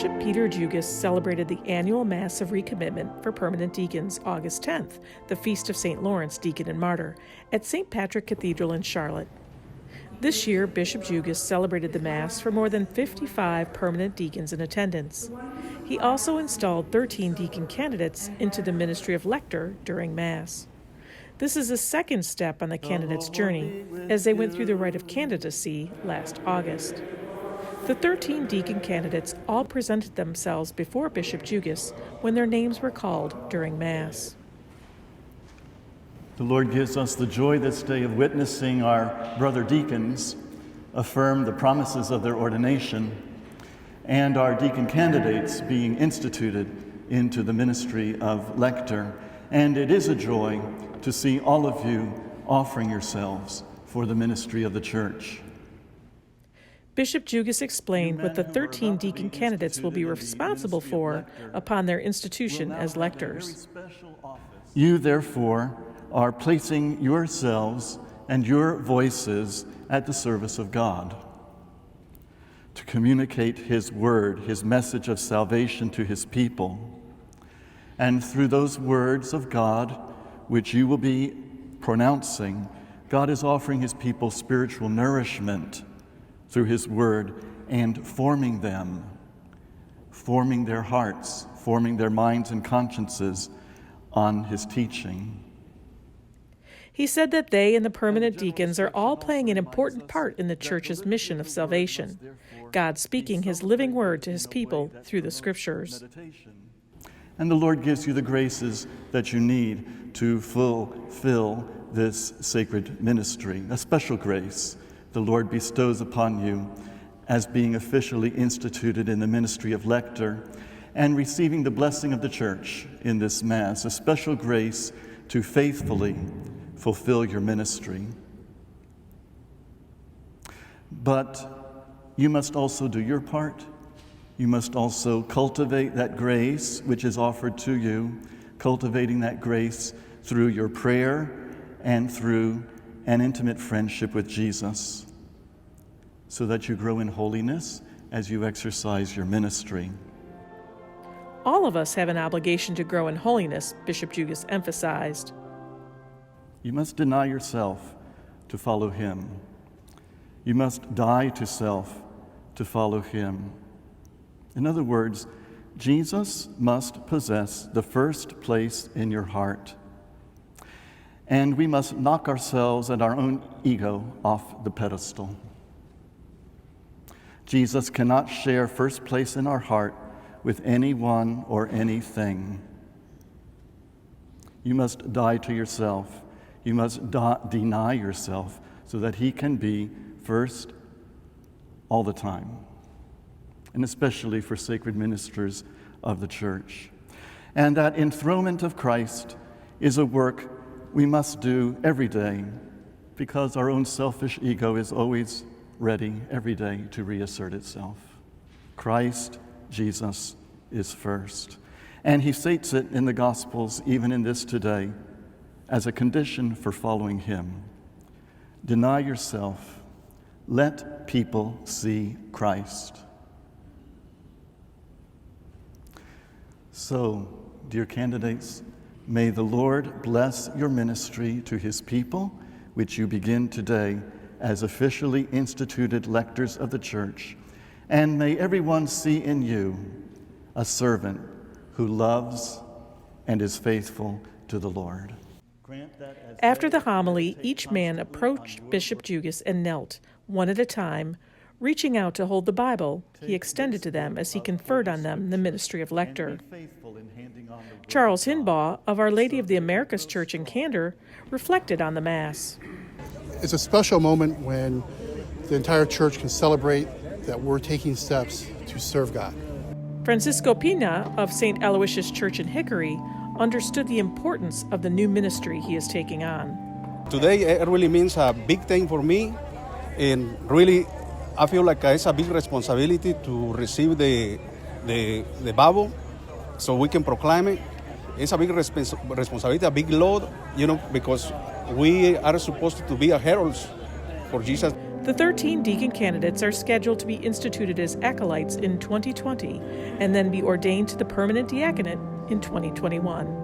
Bishop Peter Jugas celebrated the annual Mass of Recommitment for Permanent Deacons August 10th, the Feast of St. Lawrence, Deacon and Martyr, at St. Patrick Cathedral in Charlotte. This year, Bishop Jugas celebrated the Mass for more than 55 permanent deacons in attendance. He also installed 13 deacon candidates into the ministry of Lector during Mass. This is the second step on the candidates' journey, as they went through the rite of candidacy last August. The 13 deacon candidates all presented themselves before Bishop Jugas when their names were called during Mass. The Lord gives us the joy this day of witnessing our brother deacons affirm the promises of their ordination and our deacon candidates being instituted into the ministry of Lector. And it is a joy to see all of you offering yourselves for the ministry of the Church. Bishop Jugas explained what the 13 deacon candidates will be responsible for upon their institution as lectors. You, therefore, are placing yourselves and your voices at the service of God to communicate His word, His message of salvation to His people. And through those words of God, which you will be pronouncing, God is offering His people spiritual nourishment through His word and forming them, forming their hearts, forming their minds and consciences on His teaching. He said that they and the permanent deacons are all playing an important part in the Church's mission of salvation, God speaking His living word to His people through the Scriptures. And the Lord gives you the graces that you need to fulfill this sacred ministry, a special grace the Lord bestows upon you as being officially instituted in the ministry of Lector and receiving the blessing of the Church in this Mass, a special grace to faithfully fulfill your ministry. But you must also do your part. You must also cultivate that grace which is offered to you, cultivating that grace through your prayer and through an intimate friendship with Jesus, so that you grow in holiness as you exercise your ministry. All of us have an obligation to grow in holiness, Bishop Jugas emphasized. You must deny yourself to follow Him. You must die to self to follow Him. In other words, Jesus must possess the first place in your heart. And we must knock ourselves and our own ego off the pedestal. Jesus cannot share first place in our heart with anyone or anything. You must die to yourself. You must deny yourself so that He can be first all the time, and especially for sacred ministers of the Church. And that enthronement of Christ is a work we must do every day, because our own selfish ego is always ready every day to reassert itself. Christ, Jesus, is first. And He states it in the Gospels, even in this today, as a condition for following Him. Deny yourself. Let people see Christ. So, dear candidates, may the Lord bless your ministry to His people, which you begin today as officially instituted lectors of the Church. And may everyone see in you a servant who loves and is faithful to the Lord. After the homily, each man approached Bishop Jugas and knelt, one at a time, reaching out to hold the Bible he extended to them as he conferred on them the ministry of Lector. Charles Hinbaugh of Our Lady of the Americas Church in Candor reflected on the Mass. It's a special moment when the entire church can celebrate that we're taking steps to serve God. Francisco Pina of St. Aloysius Church in Hickory understood the importance of the new ministry he is taking on. Today it really means a big thing for me, and really I feel like it's a big responsibility to receive the Bible so we can proclaim it. It's a big responsibility, a big load, because we are supposed to be a heralds for Jesus. The 13 deacon candidates are scheduled to be instituted as acolytes in 2020 and then be ordained to the permanent diaconate in 2021.